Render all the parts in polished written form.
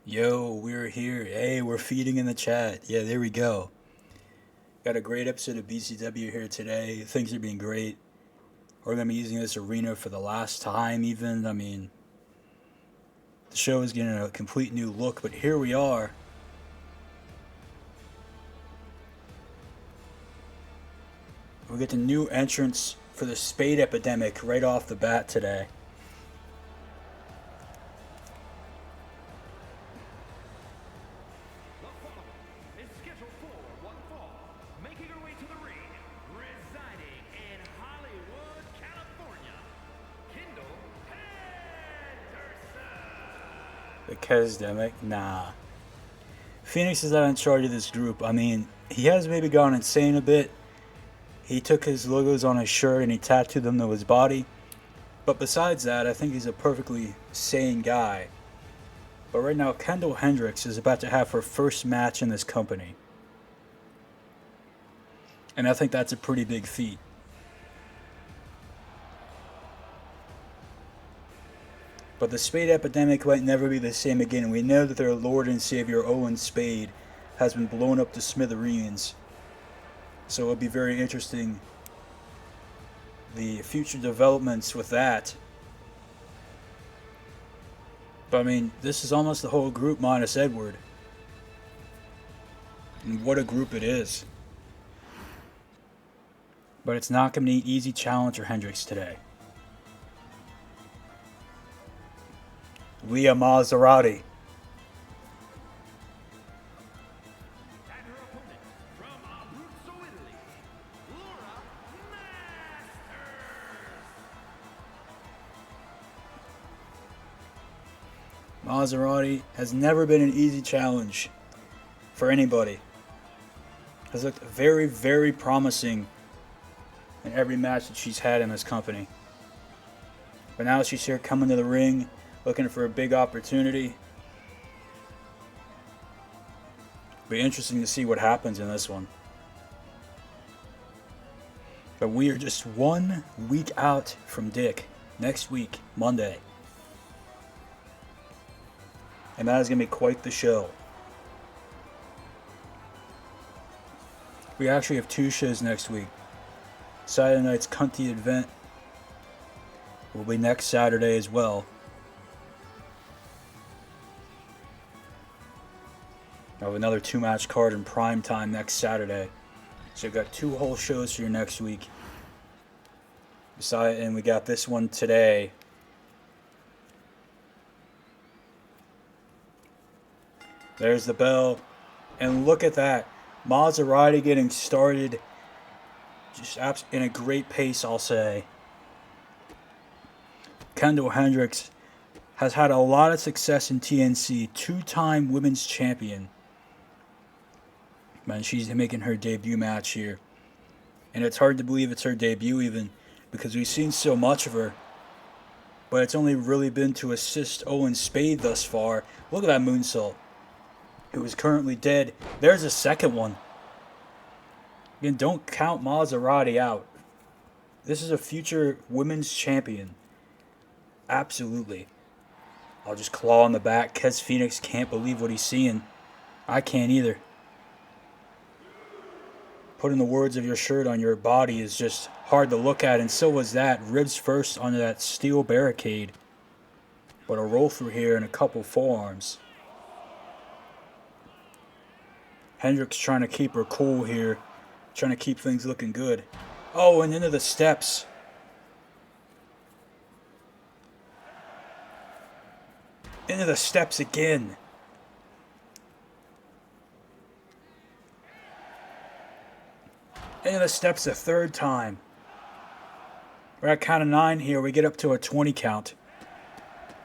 Yo, we're here. Hey, we're feeding in the chat. Yeah, there we go. Got a great episode of BCW here today. Things are being great. We're going to be using this arena for the last time, even. I mean, the show is getting a complete new look, but here we are. We get the new entrance for the Spade Epidemic right off the bat today. The Kesdemic? Nah. Phoenix is not in charge of this group. I mean, he has maybe gone insane a bit. He took his logos on his shirt and he tattooed them to his body. But besides that, I think he's a perfectly sane guy. But right now, Kendall Hendricks is about to have her first match in this company. And I think that's a pretty big feat. But the Spade Epidemic might never be the same again. We know that their Lord and Savior Owen Spade has been blown up to smithereens. So it'll be very interesting, the future developments with that. But I mean, this is almost the whole group minus Edward. And what a group it is. But it's not going to be an easy challenge for Hendricks today. Leah Maserati. Maserati has never been an easy challenge for anybody. Has looked very, very promising in every match that she's had in this company. But now she's here coming to the ring, looking for a big opportunity. Be interesting to see what happens in this one. But we are just 1 week out from Dick. Next week, Monday. And that is going to be quite the show. We actually have 2 shows next week. Saturday night's Cunty event will be next Saturday as well. I have another 2-match card in prime time next Saturday. So we've got 2 whole shows for you next week. And we got this one today. There's the bell. And look at that. Maserati getting started just in a great pace, I'll say. Kendall Hendricks has had a lot of success in TNC. 2-time women's champion. Man, she's making her debut match here. And it's hard to believe it's her debut even, because we've seen so much of her. But it's only really been to assist Owen Spade thus far. Look at that moonsault. Who is currently dead. There's a second one. Again, don't count Maserati out. This is a future women's champion. Absolutely. I'll just claw on the back. Kes Phoenix can't believe what he's seeing. I can't either. Putting the words of your shirt on your body is just hard to look at, and so was that. Ribs first onto that steel barricade. But a roll through here and a couple forearms. Hendricks trying to keep her cool here. Trying to keep things looking good. Oh, and into the steps. Into the steps again. Into the steps a 3rd time. We're at count of 9 here. We get up to a 20 count.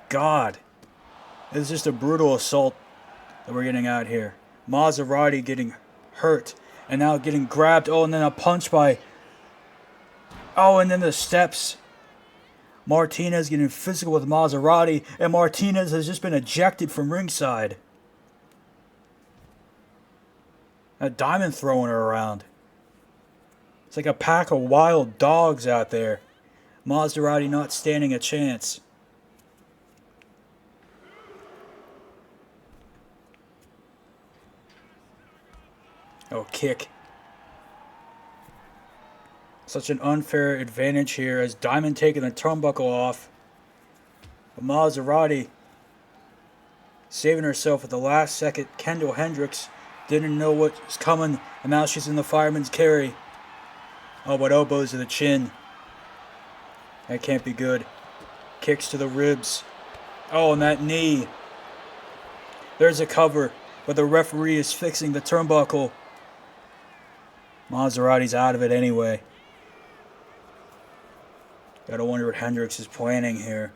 God. This is just a brutal assault that we're getting out here. Maserati getting hurt. And now getting grabbed. Oh, and then a punch by... Oh, and then the steps. Martinez getting physical with Maserati. And Martinez has just been ejected from ringside. A diamond throwing her around. It's like a pack of wild dogs out there. Maserati not standing a chance. Oh, kick. Such an unfair advantage here as Diamond taking the turnbuckle off. But Maserati saving herself at the last second. Kendall Hendricks didn't know what was coming, and now she's in the fireman's carry. Oh, but elbows to the chin. That can't be good. Kicks to the ribs. Oh, and that knee. There's a cover, but the referee is fixing the turnbuckle. Maserati's out of it anyway. Gotta wonder what Hendricks is planning here.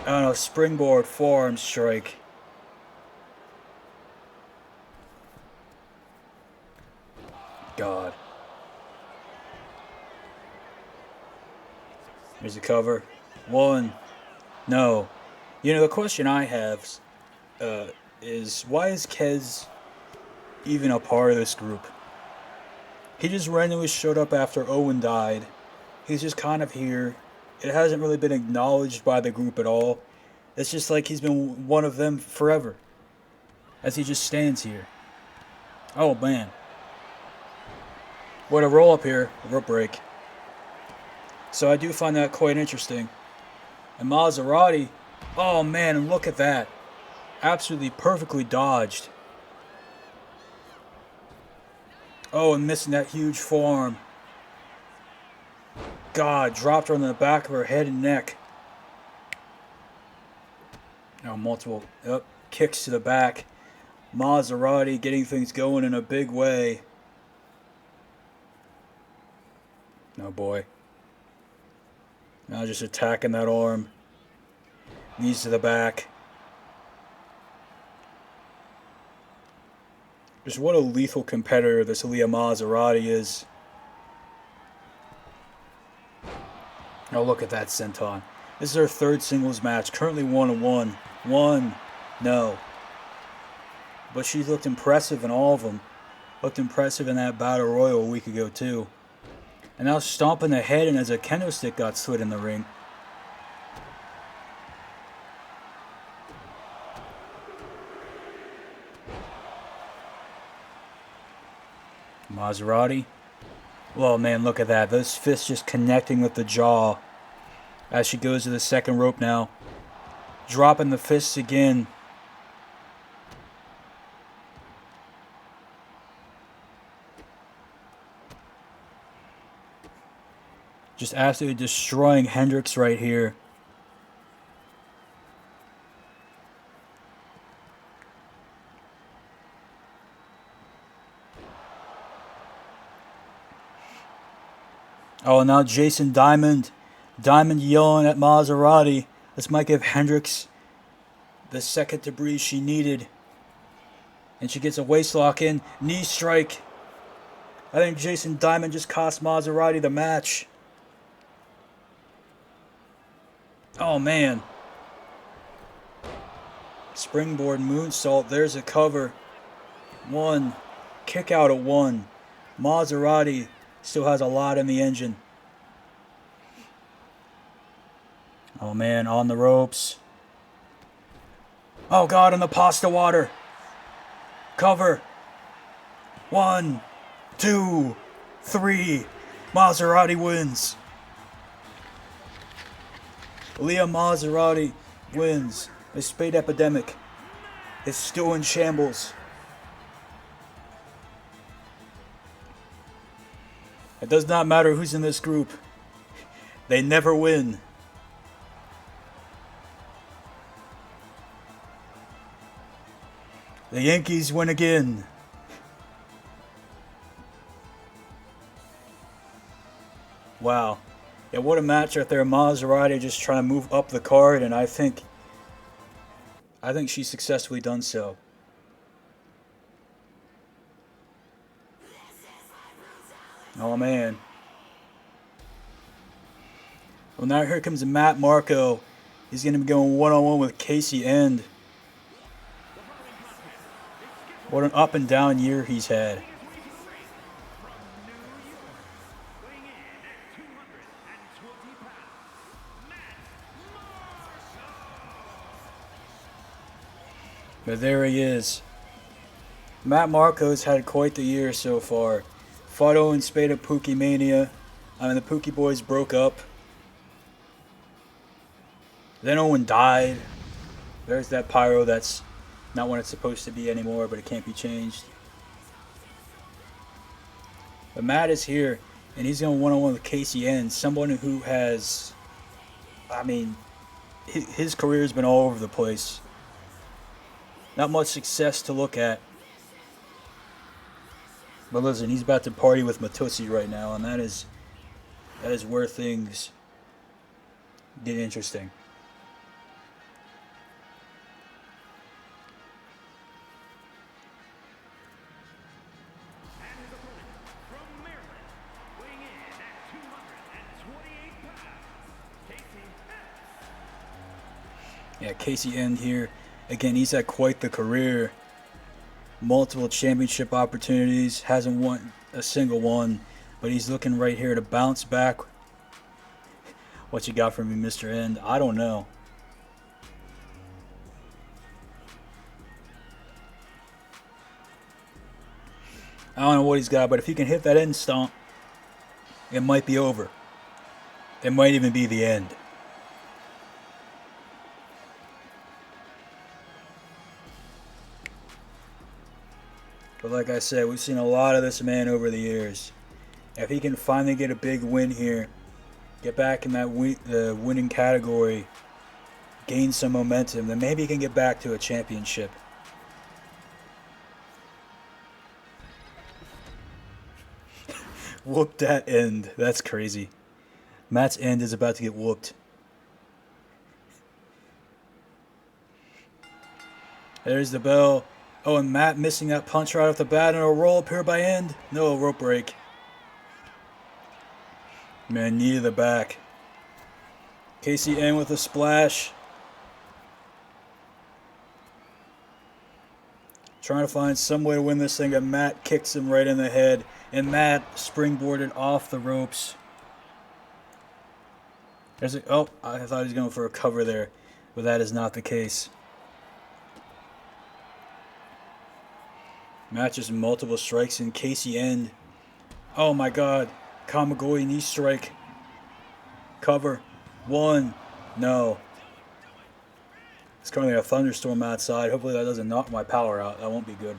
I don't know, springboard forearm strike. God. There's a cover. One. No. You know, the question I have is why is Kez even a part of this group? He just randomly showed up after Owen died. He's just kind of here. It hasn't really been acknowledged by the group at all. It's just like he's been one of them forever. As he just stands here. Oh, man. What a roll up here. Rope break. So I do find that quite interesting. And Maserati. Oh, man, and look at that. Absolutely perfectly dodged. Oh, and missing that huge forearm. God, dropped her on the back of her head and neck. Now multiple kicks to the back. Maserati getting things going in a big way. Oh boy. Now just attacking that arm. Knees to the back. Just what a lethal competitor this Aaliyah Maserati is. Oh, look at that senton. This is her third singles match. Currently 1-1. No. But she looked impressive in all of them. Looked impressive in that Battle Royal a week ago, too. And now stomping the head and as a kendo stick got slid in the ring. Maserati. Well, man, look at that. Those fists just connecting with the jaw as she goes to the second rope now. Dropping the fists again. Just absolutely destroying Hendricks right here. Oh, now Jason Diamond. Diamond yelling at Maserati. This might give Hendricks the second to breathe she needed. And she gets a waist lock in. Knee strike. I think Jason Diamond just cost Maserati the match. Oh, man. Springboard moonsault. There's a cover. One. Kick out at one. Maserati still has a lot in the engine. Oh, man. On the ropes. Oh, God. In the pasta water. Cover. 1, 2, 3. Maserati wins. Aaliyah Maserati wins. The Spade epidemic is still in shambles. It does not matter who's in this group. They never win. The Yankees win again. Wow. Yeah, what a match right there. Maserati just trying to move up the card, and I think she's successfully done so. Oh, man. Well, now here comes Matt Marco. He's going to be going one-on-one with Casey End. What an up and down year he's had. But there he is. Matt Marco's had quite the year so far. Fought Owen Spade at Pookie Mania. I mean, the Pookie Boys broke up. Then Owen died. There's that pyro that's not what it's supposed to be anymore, but it can't be changed. But Matt is here, and he's going one-on-one with Casey N, someone who has, I mean, his career's been all over the place. Not much success to look at. But listen, he's about to party with Matusi right now, and that is where things get interesting. Yeah, Casey N here. Again, he's had quite the career. Multiple championship opportunities. Hasn't won a single one. But he's looking right here to bounce back. What you got for me, Mr. End? I don't know. I don't know what he's got, but if he can hit that end stomp, it might be over. It might even be the end. But like I said, we've seen a lot of this man over the years. If he can finally get a big win here, get back in that the winning category, gain some momentum, then maybe he can get back to a championship. Whoop that end. That's crazy. Matt's end is about to get whooped. There's the bell. Oh, and Matt missing that punch right off the bat, and a roll up here by End. No, rope break. Man, knee to the back. Casey N with a splash. Trying to find some way to win this thing, and Matt kicks him right in the head. And Matt springboarded off the ropes. There's a, oh, I thought he was going for a cover there, but that is not the case. Matt just multiple strikes in Casey End. Oh my god. Kamigoye knee strike. Cover. One. No. It's currently a thunderstorm outside. Hopefully that doesn't knock my power out. That won't be good.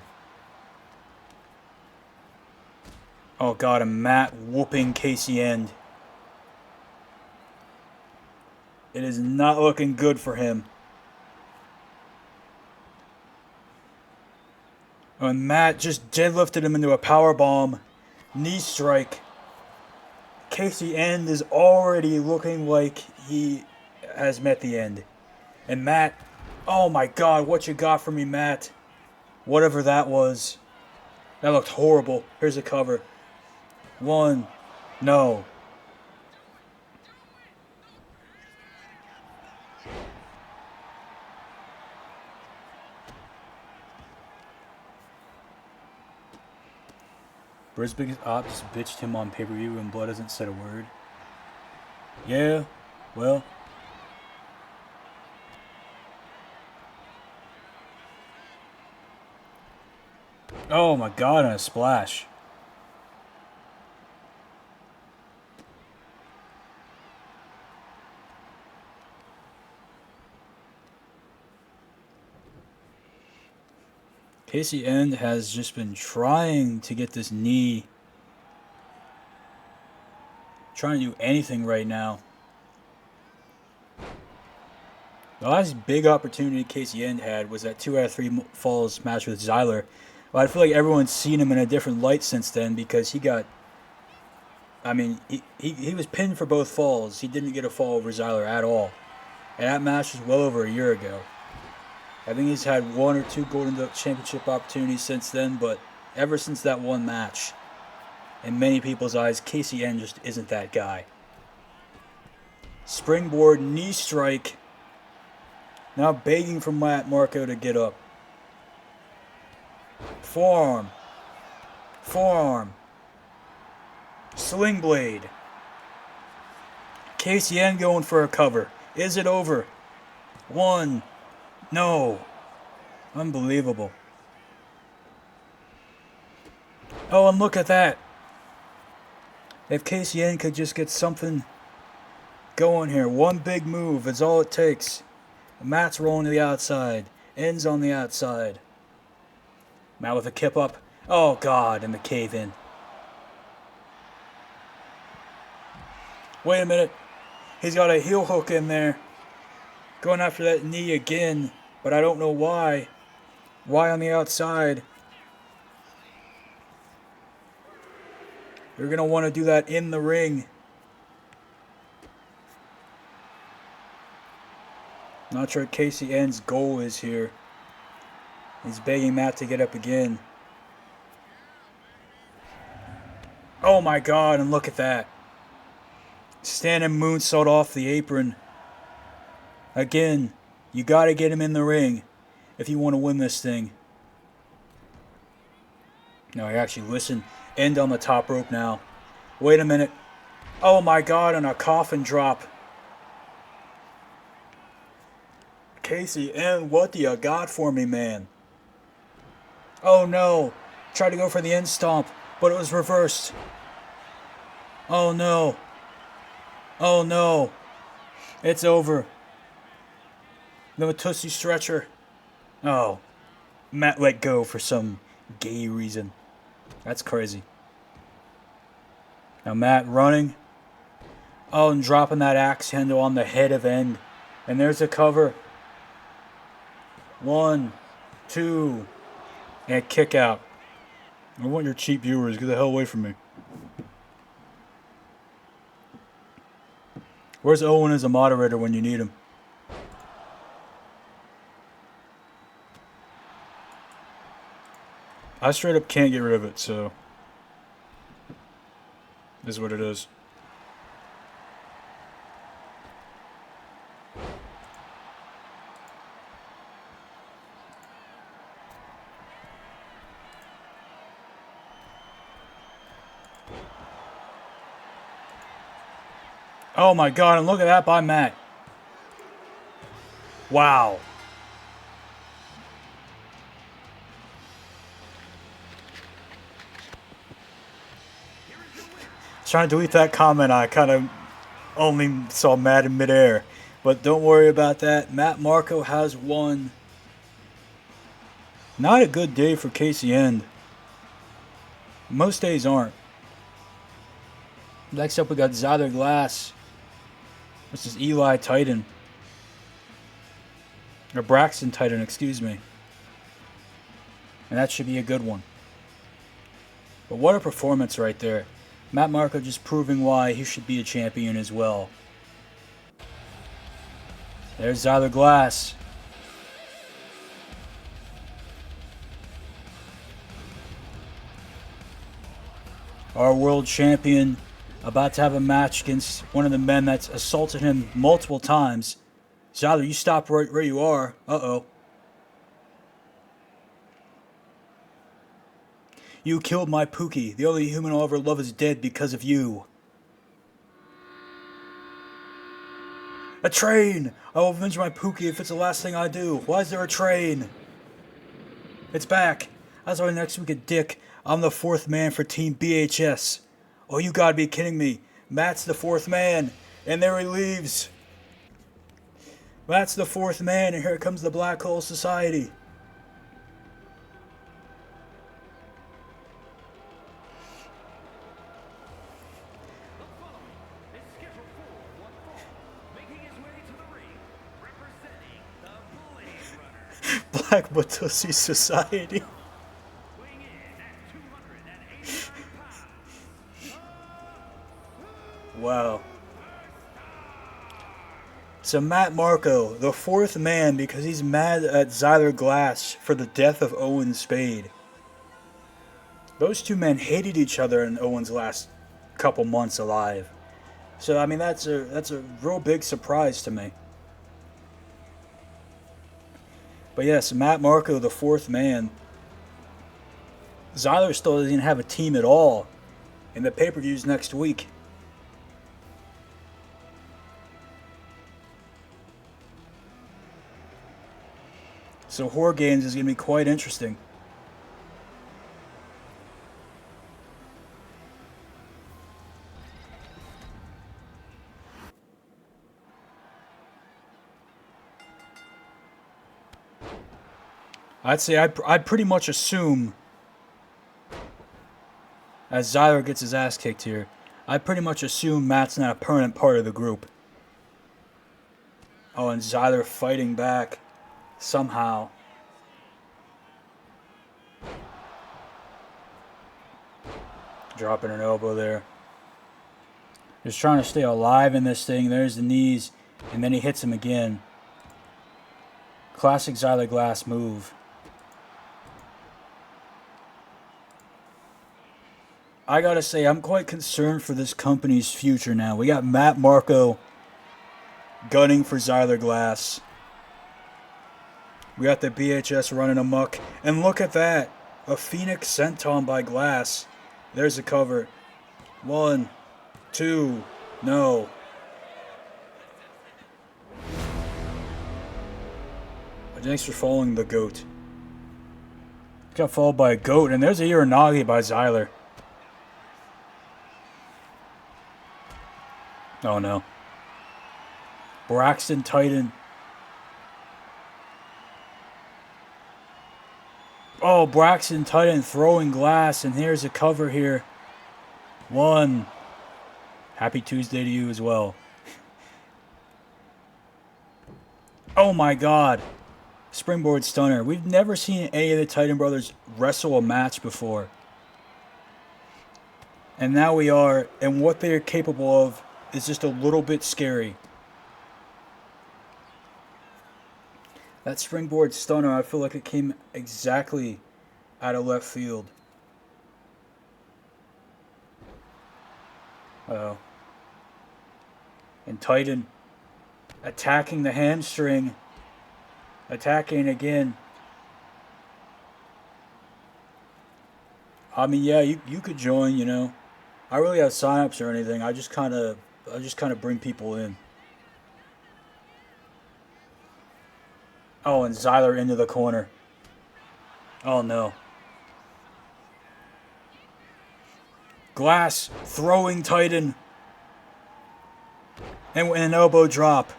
Oh god, and Matt whooping Casey End. It is not looking good for him. Oh, and Matt just deadlifted him into a powerbomb. Knee strike. Casey End is already looking like he has met the end. And Matt, oh my god, what you got for me, Matt? Whatever that was. That looked horrible. Here's a cover. One. No. Brisbane's op just bitched him on pay-per-view and Blood hasn't said a word. Yeah, well. Oh my god, and a splash. Casey End has just been trying to get this knee. Trying to do anything right now. The last big opportunity Casey End had was that 2 out of 3 falls match with Zyler. Well, I feel like everyone's seen him in a different light since then because he got... I mean, he was pinned for both falls. He didn't get a fall over Zyler at all. And that match was well over a year ago. I think he's had 1 or 2 Golden Duck Championship opportunities since then, but ever since that one match, in many people's eyes, Casey N just isn't that guy. Springboard knee strike. Now begging for Matt Marco to get up. Forearm. Forearm. Sling blade. Casey N going for a cover. Is it over? 1. No. Unbelievable. Oh, and look at that. If KCN could just get something going here, one big move is all it takes. Matt's rolling to the outside. Ends on the outside. Matt with a kip up. Oh, God, and the cave in. Wait a minute. He's got a heel hook in there. Going after that knee again, but I don't know why. Why on the outside? You're going to want to do that in the ring. Not sure what KCN's goal is here. He's begging Matt to get up again. Oh my God, and look at that. Standing moonsault off the apron. Again, you got to get him in the ring if you want to win this thing. No, actually, listen. End on the top rope now. Wait a minute. Oh my God, and a coffin drop. KCN, what do you got for me, man? Oh no. Tried to go for the end stomp, but it was reversed. Oh no. Oh no. It's over. The Tootsie stretcher. Oh. Matt let go for some gay reason. That's crazy. Now Matt running. Oh, and dropping that axe handle on the head of End. And there's a cover. 1, 2, and kick out. I want your cheap viewers. Get the hell away from me. Where's Owen as a moderator when you need him? I straight up can't get rid of it, so this is what it is. Oh my God, and look at that by Matt. Wow. Trying to delete that comment, I kind of only saw Matt in midair. But don't worry about that. Matt Marco has won. Not a good day for KCN. Most days aren't. Next up, we got Zyler Glass. This is Eli Titan. Or Braxton Titan, excuse me. And that should be a good one. But what a performance right there. Matt Marco just proving why he should be a champion as well. There's Zyler Glass. Our world champion about to have a match against one of the men that's assaulted him multiple times. Zyler, you stop right where you are. Uh-oh. You killed my Pookie. The only human I'll ever love is dead because of you. A train! I will avenge my Pookie if it's the last thing I do. Why is there a train? It's back. That's why next week at Dick, I'm the fourth man for Team BHS. Oh, you gotta be kidding me. Matt's the fourth man. And there he leaves. Matt's the fourth man, and here comes the Black Hole Society. Black Batusi Society. Wow. So Matt Marco, the fourth man, because he's mad at Zyler Glass for the death of Owen Spade. Those two men hated each other in Owen's last couple months alive. So I mean that's a real big surprise to me. But yes, Matt Marco, the fourth man. Zyler still doesn't have a team at all in the pay-per-views next week. So Horror Games is going to be quite interesting. I'd say I'd pretty much assume, as Zyler gets his ass kicked here, I'd pretty much assume Matt's not a permanent part of the group. Oh, and Zyler fighting back somehow. Dropping an elbow there. Just trying to stay alive in this thing. There's the knees, and then he hits him again. Classic Zyler Glass move. I gotta say, I'm quite concerned for this company's future now. We got Matt Marco gunning for Zyler Glass. We got the BHS running amok. And look at that. A Phoenix Senton by Glass. There's the cover. 1, 2, no. Thanks for following the goat. Got followed by a goat, and there's a Uranagi by Zyler. Oh no. Braxton Titan. Oh, Braxton Titan throwing Glass, and here's a cover here. 1. Happy Tuesday to you as well. Oh my god. Springboard stunner. We've never seen any of the Titan brothers wrestle a match before. And now we are, and what they are capable of is just a little bit scary. That springboard stunner, I feel like it came exactly out of left field. Uh-oh. And Titan attacking the hamstring. Attacking again. I mean, yeah, you could join, you know. I really have signups or anything. I just kind of bring people in. Oh, and Zyler into the corner. Oh no. Glass throwing Titan. And an elbow drop.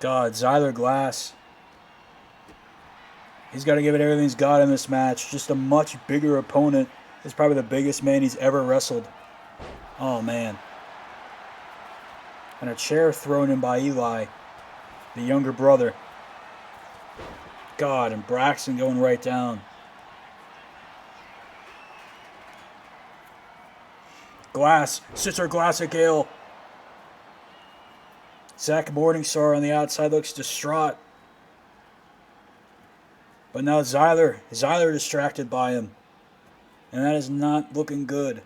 God, Zyler Glass. He's got to give it everything he's got in this match. Just a much bigger opponent. He's probably the biggest man he's ever wrestled. Oh, man. And a chair thrown in by Eli, the younger brother. God, and Braxton going right down. Glass, Sister Glassic Gale. Zach Morningstar on the outside looks distraught. But now Zyler distracted by him. And that is not looking good.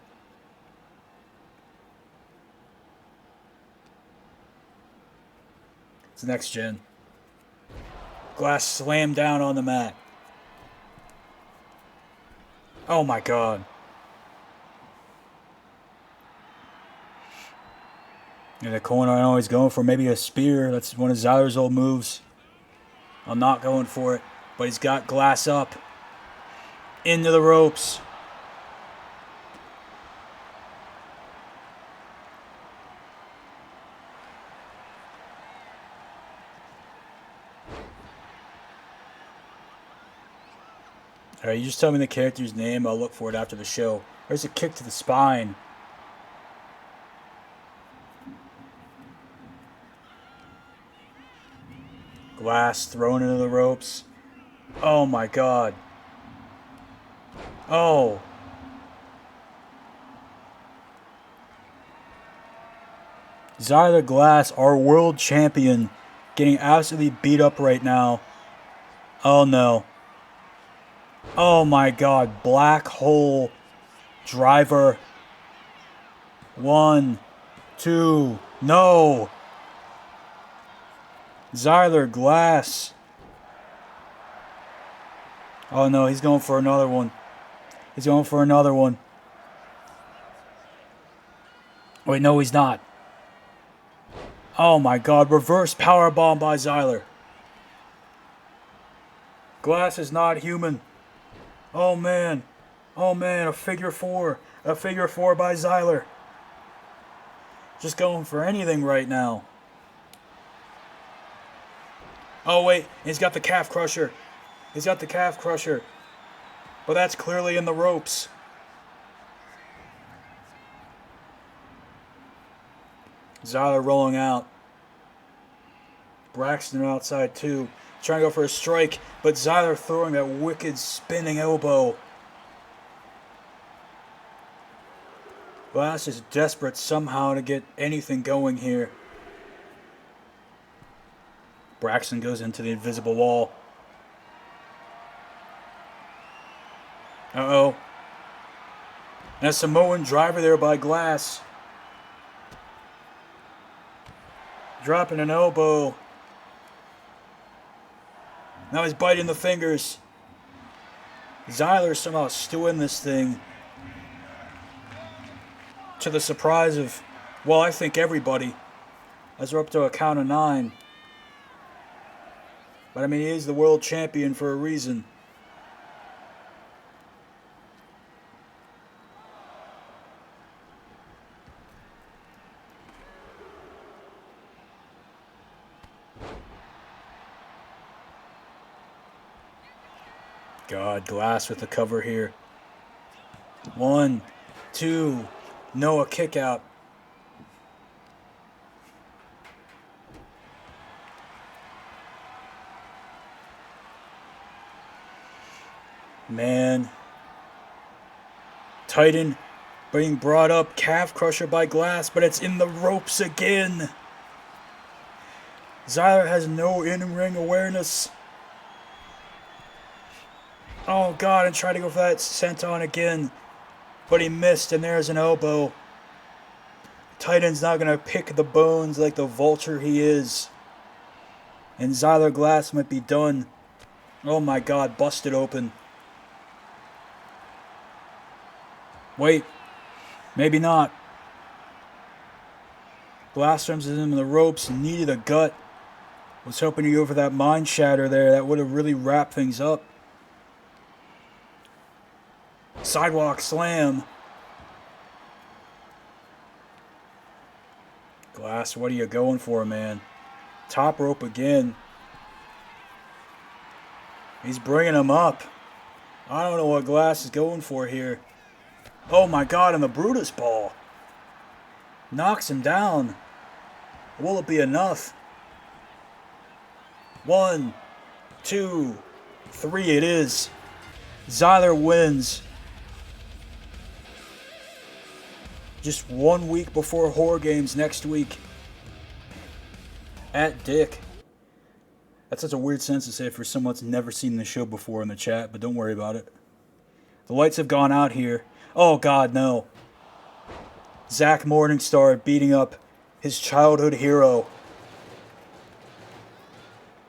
It's next gen. Glass slammed down on the mat. Oh my god. In the corner, I know he's going for maybe a spear. That's one of Zyler's old moves. I'm not going for it. But he's got Glass up. Into the ropes. Alright, you just tell me the character's name. I'll look for it after the show. There's a kick to the spine. Glass thrown into the ropes. Oh my god. Oh. Zyler Glass, our world champion, getting absolutely beat up right now. Oh no. Oh my god. Black hole driver. 1, 2, no. Zyler Glass. Oh no, he's going for another one. He's going for another one. Wait, no, he's not. Oh my god, reverse powerbomb by Zyler. Glass is not human. Oh man. Oh man, a figure four. A figure four by Zyler. Just going for anything right now. Oh, wait. He's got the calf crusher. He's got the calf crusher. But that's clearly in the ropes. Zyler rolling out. Braxton outside too. Trying to go for a strike, but Zyler throwing that wicked spinning elbow. Glass is desperate somehow to get anything going here. Braxton goes into the invisible wall. Uh-oh. And a Samoan driver there by Glass. Dropping an elbow. Now he's biting the fingers. Zyler somehow still in this thing. To the surprise of, well, I think everybody. As we're up to a count of 9. But I mean, he is the world champion for a reason. God, Glass with the cover here. 1, 2, Noah kick out. Man. Titan being brought up, calf crusher by Glass, but it's in the ropes again. Zyler has no in-ring awareness. Oh, God, and tried to go for that senton again. But he missed, and there's an elbow. Titan's not going to pick the bones like the vulture he is. And Zyler Glass might be done. Oh, my God, busted open. Wait. Maybe not. Glass turns him in the ropes, needed a gut. Was hoping to go for that mind shatter there. That would have really wrapped things up. Sidewalk slam. Glass, what are you going for, man? Top rope again. He's bringing him up. I don't know what Glass is going for here. Oh my God, and the Brutus ball. Knocks him down. Will it be enough? 1, 2, 3, it is. Zyler wins. Just 1 week before Horror Games next week. At Dick. That's such a weird sentence to say for someone that's never seen the show before in the chat, but don't worry about it. The lights have gone out here. Oh God, no. Zach Morningstar beating up his childhood hero.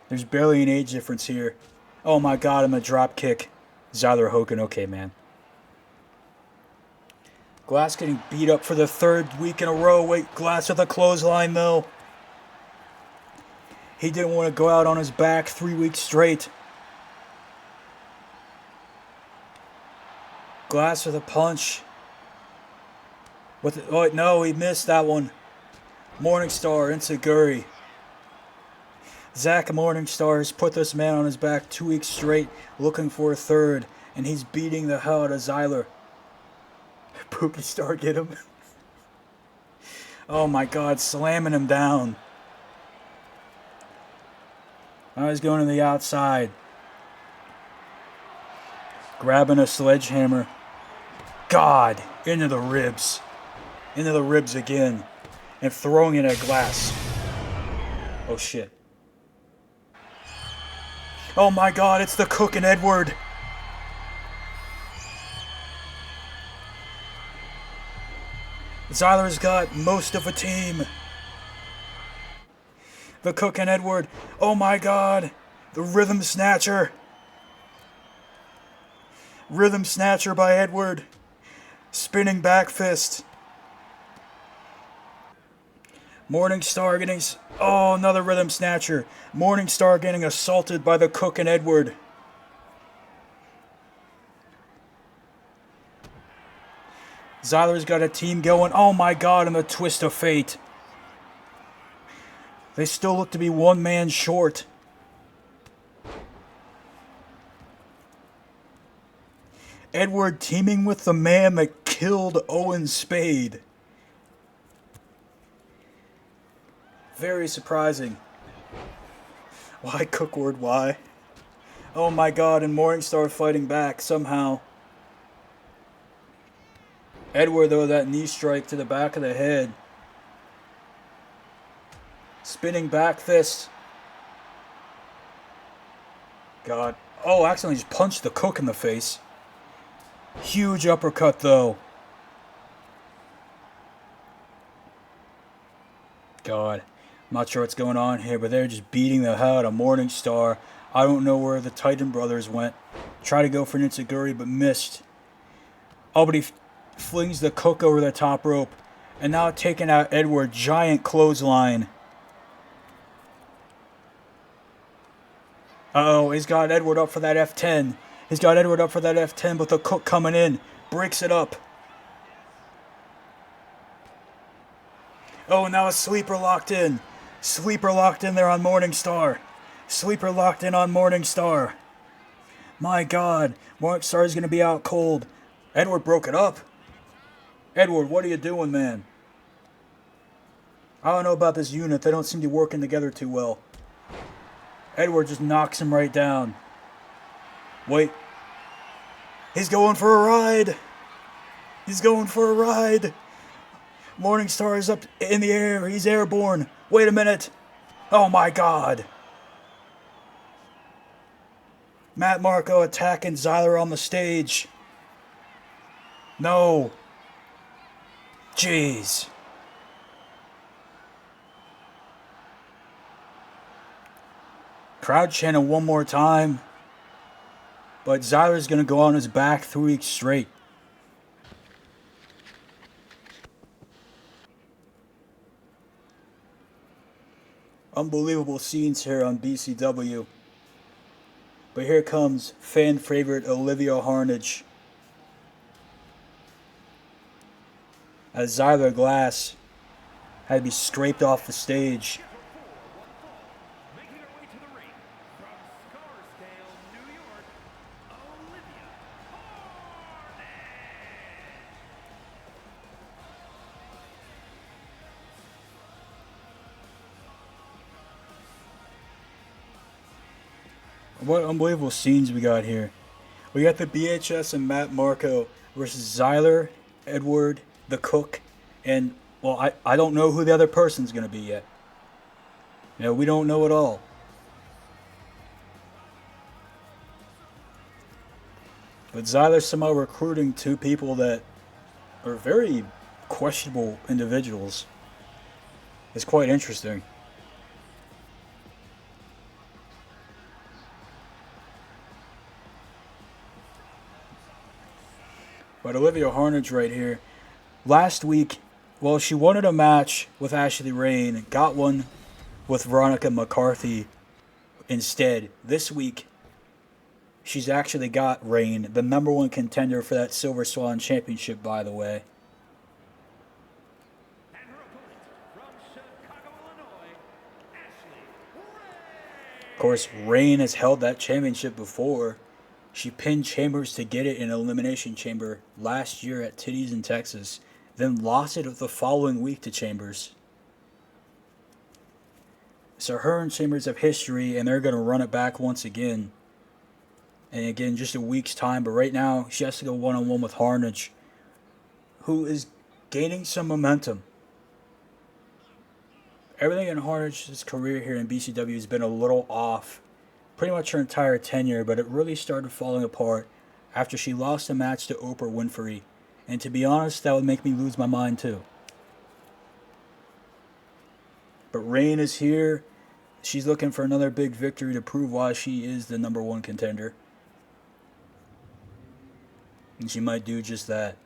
There's barely an age difference here. Oh my God, I'm a drop kick. Zyler Hogan, okay, man. Glass getting beat up for the 3rd week in a row. Wait, Glass with a clothesline, though. He didn't want to go out on his back 3 weeks straight. Glass with a punch. Oh, no, he missed that one. Morningstar, Enziguri. Zach Morningstar has put this man on his back 2 weeks straight, looking for a 3rd, and he's beating the hell out of Zyler. Pookie Star, get him. Oh my God, slamming him down. Now he's going to the outside. Grabbing a sledgehammer. God, into the ribs. Into the ribs again. And throwing it at Glass. Oh shit. Oh my God, it's the Cook and Edward. Zyler's got most of a team. The Cook and Edward. Oh my God. The Rhythm Snatcher. Rhythm Snatcher by Edward. Spinning back fist. Morningstar getting... Oh, another Rhythm Snatcher. Morningstar getting assaulted by the Cook and Edward. Zyler's got a team going. Oh my God, and the twist of fate. They still look to be one man short. Edward teaming with the man that killed Owen Spade. Very surprising. Why, Cookward, why? Oh my god, and Morningstar fighting back somehow. Edward, though, that knee strike to the back of the head. Spinning back fist. God. Oh, accidentally just punched the Cook in the face. Huge uppercut, though. God. I'm not sure what's going on here, but they're just beating the hell out of Morningstar. I don't know where the Titan brothers went. Tried to go for an Enziguri, but missed. Oh, but he flings the Cook over the top rope. And now taking out Edward. Giant clothesline. Uh-oh, he's got Edward up for that F10. He's got Edward up for that F10, but the Cook coming in. Breaks it up. Oh, now a sleeper locked in. Sleeper locked in there on Morningstar. Sleeper locked in on Morningstar. My God, Morningstar is going to be out cold. Edward broke it up. Edward, what are you doing, man? I don't know about this unit. They don't seem to be working together too well. Edward just knocks him right down. Wait. He's going for a ride. He's going for a ride. Morningstar is up in the air. He's airborne. Wait a minute. Oh my God. Matt Marco attacking Zyler on the stage. No. Jeez. Crowd chanting one more time. But Zyler's going to go on his back 3 weeks straight. Unbelievable scenes here on BCW. But here comes fan favorite Olivia Harnage. As Zyler Glass had to be scraped off the stage. What unbelievable scenes we got here. We got the BHS and Matt Marco versus Zyler, Edward, the Cook, and, well, I don't know who the other person's going to be yet. You know, we don't know at all. But Zyler's somehow recruiting two people that are very questionable individuals. It's quite interesting. But Olivia Harnage right here. Last week, well, she wanted a match with Ashley Rain, got one with Veronica McCarthy instead. This week, she's actually got Rain, the number one contender for that Silver Swan Championship, by the way. Of course, Rain has held that championship before. She pinned Chambers to get it in Elimination Chamber last year at Titties in Texas, then lost it the following week to Chambers. So her and Chambers have history, and they're going to run it back once again. And again, just a week's time, but right now she has to go one-on-one with Harnage, who is gaining some momentum. Everything in Harnage's career here in BCW has been a little off. Pretty much her entire tenure, but it really started falling apart after she lost a match to Oprah Winfrey. And to be honest, that would make me lose my mind too. But Rain is here. She's looking for another big victory to prove why she is the number one contender. And she might do just that.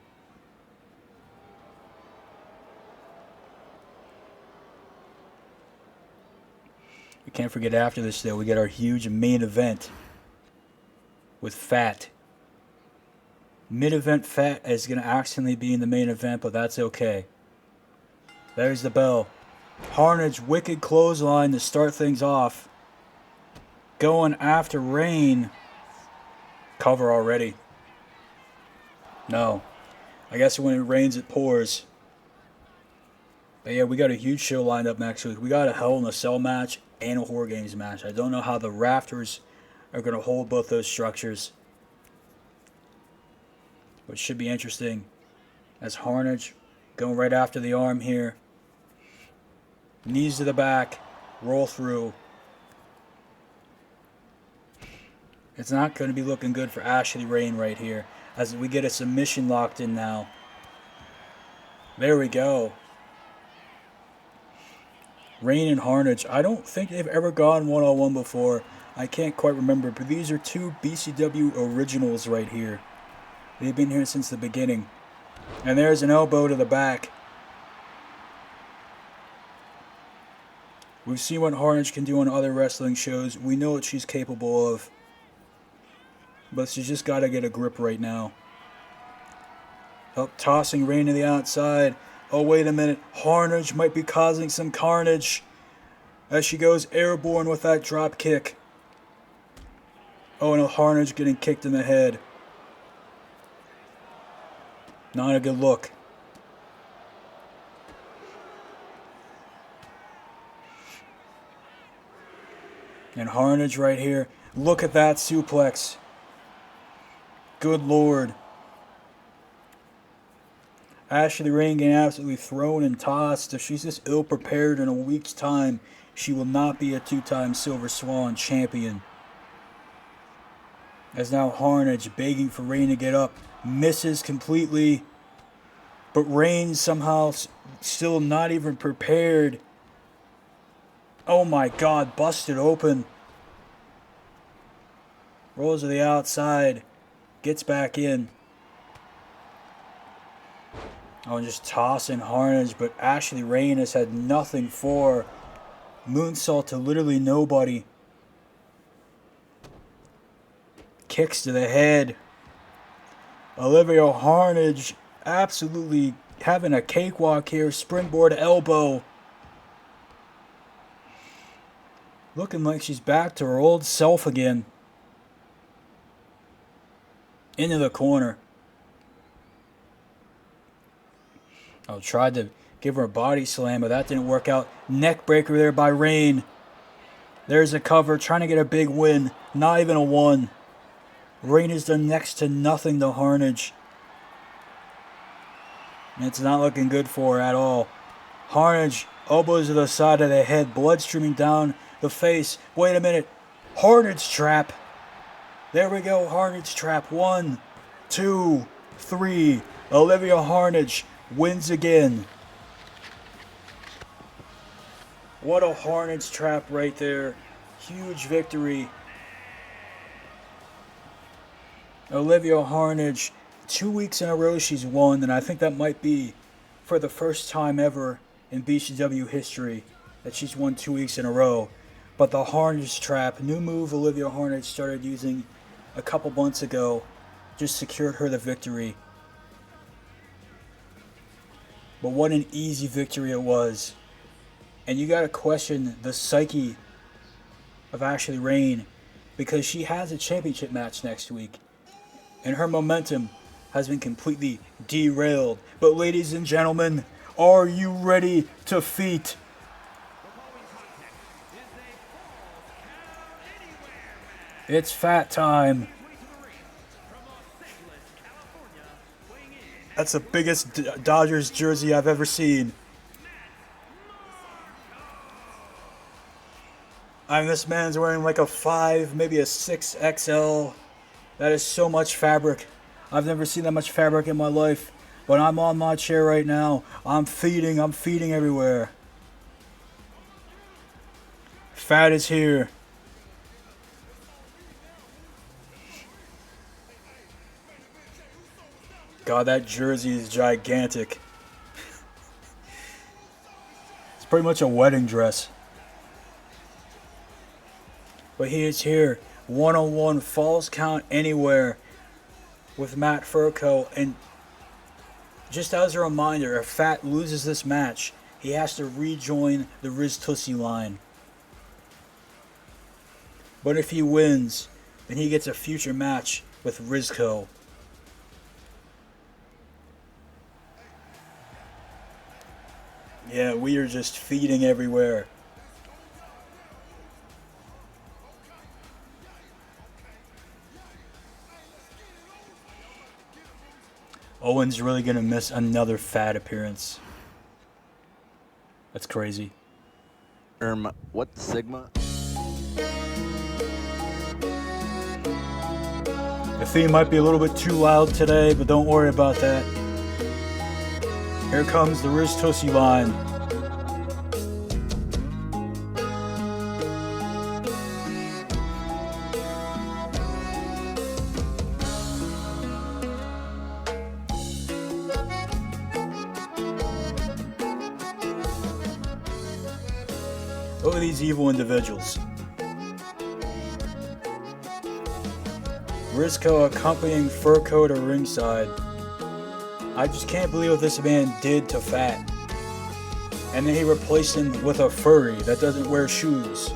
We can't forget after this, though, we get our huge main event with Fat. Mid-event Fat is going to accidentally be in the main event, but that's okay. There's the bell. Harnage, wicked clothesline to start things off. Going after Rain. Cover already. No. I guess when it rains, it pours. But yeah, we got a huge show lined up next week. We got a Hell in a Cell match and a Horror Games match. I don't know how the Rafters are going to hold both those structures, but it should be interesting. As Harnage going right after the arm here. Knees to the back. Roll through. It's not going to be looking good for Ashley Rain right here. As we get a submission locked in now. There we go. Rain and Harnage. I don't think they've ever gone one-on-one before. I can't quite remember, but these are two BCW originals right here. They've been here since the beginning. And there's an elbow to the back. We've seen what Harnage can do on other wrestling shows. We know what she's capable of. But she's just got to get a grip right now. Oh, tossing Rain to the outside. Oh, wait a minute. Harnage might be causing some carnage. As she goes airborne with that drop kick. Oh, and Harnage getting kicked in the head. Not a good look. And Harnage right here. Look at that suplex. Good Lord. Ashley Rain getting absolutely thrown and tossed. If she's this ill-prepared in a week's time, she will not be a two-time Silver Swan champion. As now Harnage begging for Rain to get up. Misses completely. But Rain somehow still not even prepared. Oh my God, busted open. Rolls to the outside. Gets back in. Oh, just tossing Harnage, but Ashley Rain has had nothing for. Moonsault to literally nobody. Kicks to the head. Olivia Harnage absolutely having a cakewalk here. Springboard elbow. Looking like she's back to her old self again. Into the corner. Oh, tried to give her a body slam, but that didn't work out. Neck breaker there by Rain. There's a cover, trying to get a big win. Not even a one. Rain has done next to nothing to Harnage. It's not looking good for her at all. Harnage, elbows to the side of the head, blood streaming down the face. Wait a minute. Harnage trap. There we go, Harnage trap. 1, 2, 3. Olivia Harnage wins again. What a Harnage trap right there. Huge victory. Olivia Harnage, 2 weeks in a row she's won, and I think that might be for the first time ever in BCW history that she's won 2 weeks in a row. But the Harnage trap, new move Olivia Harnage started using a couple months ago, just secured her the victory. But what an easy victory it was. And you gotta question the psyche of Ashley Rain, because she has a championship match next week. And her momentum has been completely derailed. But ladies and gentlemen, are you ready to feat? It's fat time. That's the biggest Dodgers jersey I've ever seen. This man's wearing like a 5, maybe a 6XL. That is so much fabric. I've never seen that much fabric in my life. But I'm on my chair right now. I'm feeding everywhere. Fat is here. God, that jersey is gigantic. It's pretty much a wedding dress. But he is here. One-on-one Falls Count Anywhere with Matt Furco. And just as a reminder, if Fat loses this match, he has to rejoin the Riz Tussie line. But if he wins, then he gets a future match with Rizco. Yeah, we are just feeding everywhere. Owen's really going to miss another Fat appearance. That's crazy. What Sigma? The theme might be a little bit too loud today, but don't worry about that. Here comes the Riz Tootsie line. Look at these evil individuals. Rizzo accompanying Furco to ringside. I just can't believe what this man did to Fat. And then he replaced him with a furry that doesn't wear shoes.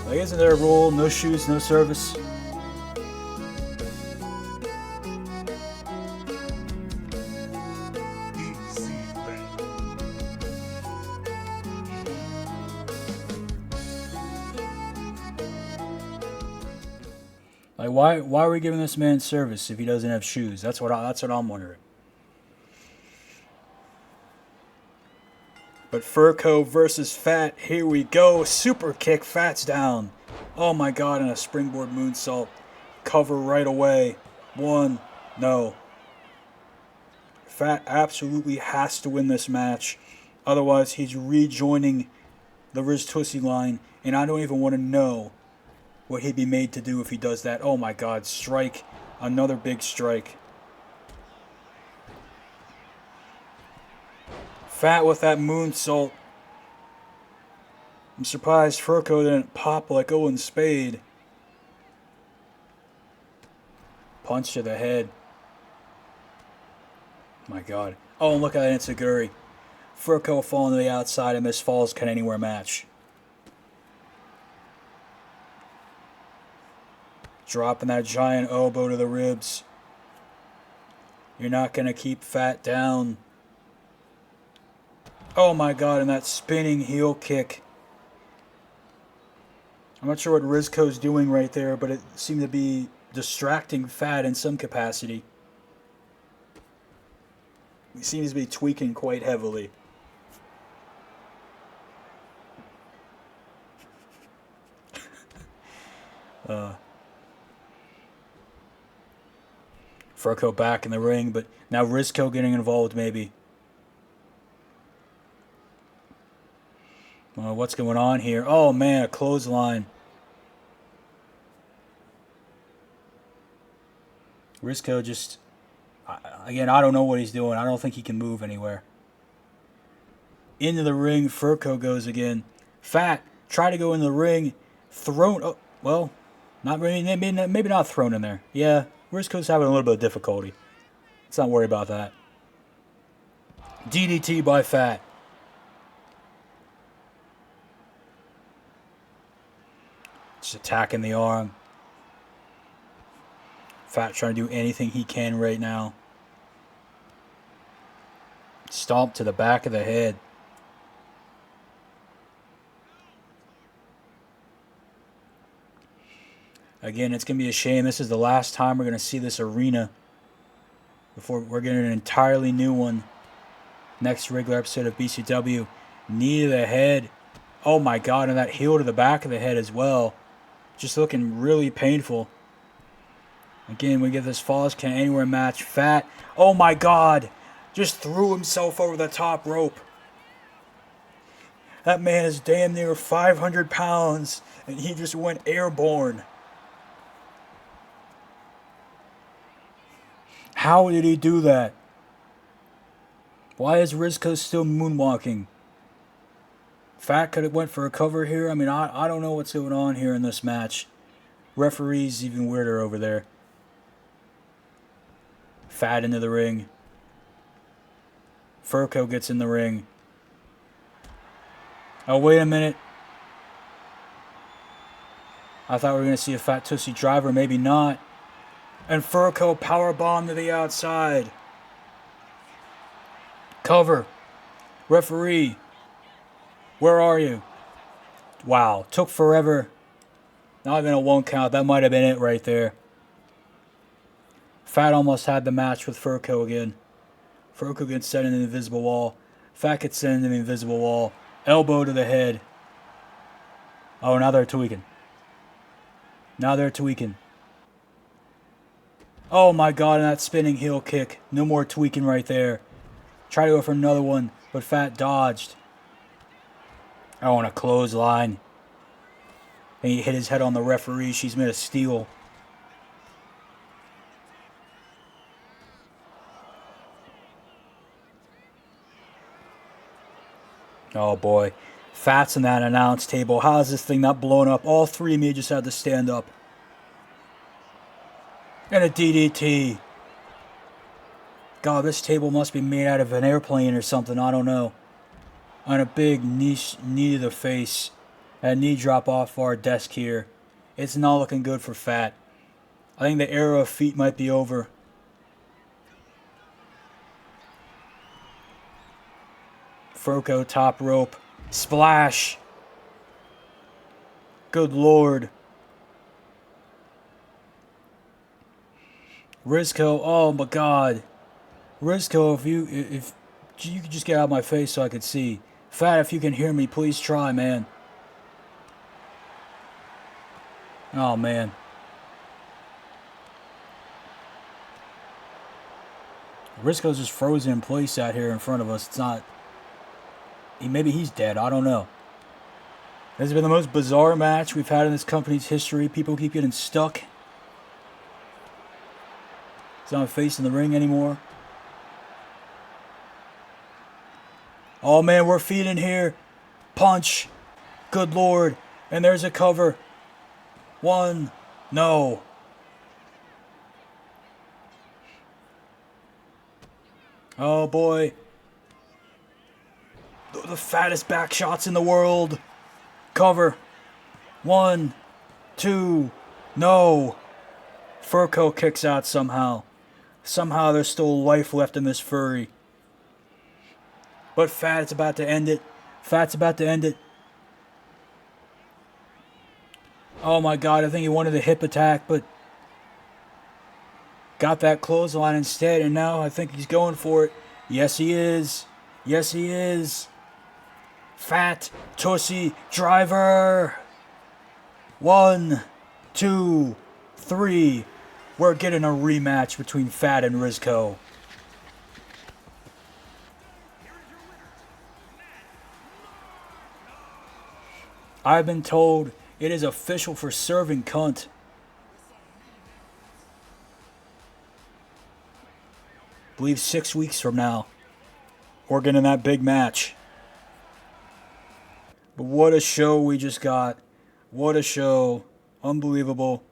Like, isn't there a rule? No shoes, no service? Like, why are we giving this man service if he doesn't have shoes? That's what I'm wondering. But Furco versus Fat, here we go. Super kick, Fat's down. Oh my god, and a springboard moonsault. Cover right away. One, no. Fat absolutely has to win this match. Otherwise, he's rejoining the Riz Tootsie line, and I don't even want to know what he'd be made to do if he does that. Oh my god, strike. Another big strike. Fat with that moonsault. I'm surprised Furco didn't pop like Owen Spade. Punch to the head. My god. Oh, and look at that Enziguri. Furco falling to the outside in this Falls Can Anywhere match. Dropping that giant elbow to the ribs. You're not going to keep Fat down. Oh my god, and that spinning heel kick. I'm not sure what Rizco's doing right there, but it seemed to be distracting Fat in some capacity. He seems to be tweaking quite heavily. Furco back in the ring, but now Rizco getting involved maybe. What's going on here? Oh man, a clothesline. Rizco just... Again, I don't know what he's doing. I don't think he can move anywhere. Into the ring, Furco goes again. Fat, try to go in the ring. Thrown... Oh, well, not really, maybe not thrown in there. Yeah, Rizco's having a little bit of difficulty. Let's not worry about that. DDT by Fat. Just attacking the arm. Fat trying to do anything he can right now. Stomp to the back of the head. Again, it's going to be a shame. This is the last time we're going to see this arena before we're getting an entirely new one. Next regular episode of BCW. Knee to the head. Oh my god, and that heel to the back of the head as well. Just looking really painful. Again, we get this Falls Can Anywhere match. Fat. Oh my god. Just threw himself over the top rope. That man is damn near 500 pounds. And he just went airborne. How did he do that? Why is Rizco still moonwalking? Fat could have went for a cover here. I mean, I don't know what's going on here in this match. Referee's even weirder over there. Fat into the ring. Furco gets in the ring. Oh, wait a minute. I thought we were going to see a Fat Tootsie driver. Maybe not. And Furco powerbomb to the outside. Cover. Referee. Where are you? Wow. Took forever. Not even a 1 count. That might have been it right there. Fat almost had the match with Furco again. Furco gets sent in the invisible wall. Fat gets sent in the invisible wall. Elbow to the head. Oh, now they're tweaking. Oh my god, and that spinning heel kick. No more tweaking right there. Try to go for another one, but Fat dodged. Oh, and a clothesline. And he hit his head on the referee. She's made of steel. Oh boy. Fat's in that announce table. How is this thing not blowing up? All three of me just had to stand up. And a DDT. God, this table must be made out of an airplane or something. I don't know. On a big knee to the face. That knee drop off our desk here. It's not looking good for Fat. I think the era of feet might be over. Furco top rope. Splash. Good lord. Rizzo, oh my god. Rizzo, if you could just get out of my face so I could see. Fat, if you can hear me, please try, man. Oh man. Rizzo's just frozen in place out here in front of us. It's not... Maybe he's dead. I don't know. This has been the most bizarre match we've had in this company's history. People keep getting stuck. He's not facing the ring anymore. Oh man, we're feeding here. Punch. Good lord. And there's a cover. 1. No. Oh boy. The fattest back shots in the world. Cover. 1, 2, no. Furco kicks out somehow. Somehow there's still life left in this furry. But Fat's about to end it. Oh my god, I think he wanted a hip attack, but got that clothesline instead, and now I think he's going for it. Yes, he is. Fat Tussy Driver. 1, 2, 3. We're getting a rematch between Fat and Rizzo. I've been told it is official for serving cunt. I believe 6 weeks from now, we're getting that big match. But what a show we just got. What a show. Unbelievable.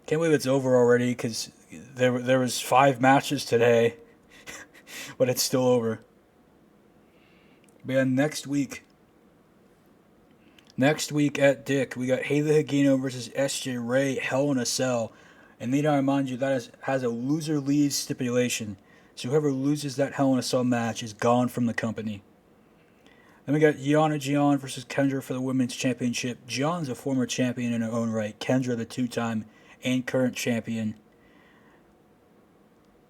Can't believe it's over already because there was 5 matches today. But it's still over. But yeah, next week at Dick, we got Haley Hagino versus SJ Ray, Hell in a Cell. And need I remind you, that has a loser leaves stipulation. So whoever loses that Hell in a Cell match is gone from the company. Then we got Yana Jian versus Kendra for the Women's Championship. Jian's a former champion in her own right. Kendra, the 2-time and current champion.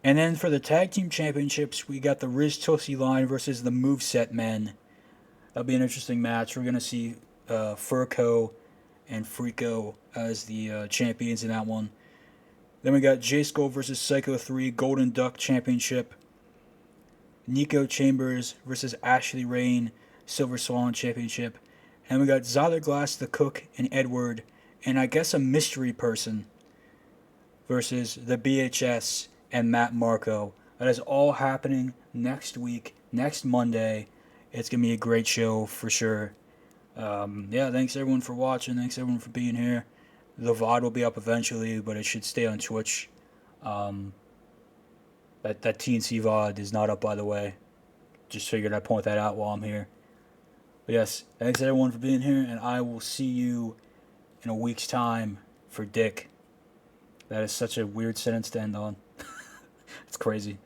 And then for the Tag Team Championships, we got the Riz Tosi line versus the Moveset Men. That'll be an interesting match. We're going to see Furco and Freako as the champions in that one. Then we got J Skull versus Psycho 3 Golden Duck Championship. Nico Chambers versus Ashley Rain Silver Swan Championship. And we got Zyler Glass, the Cook, and Edward, and I guess a mystery person versus the BHS and Matt Marco. That is all happening next week, next Monday. It's going to be a great show for sure. Thanks everyone for watching. Thanks everyone for being here. The VOD will be up eventually, but it should stay on Twitch. That TNC VOD is not up, by the way. Just figured I'd point that out while I'm here. But yes, thanks everyone for being here, and I will see you in a week's time for Dick. That is such a weird sentence to end on. It's crazy.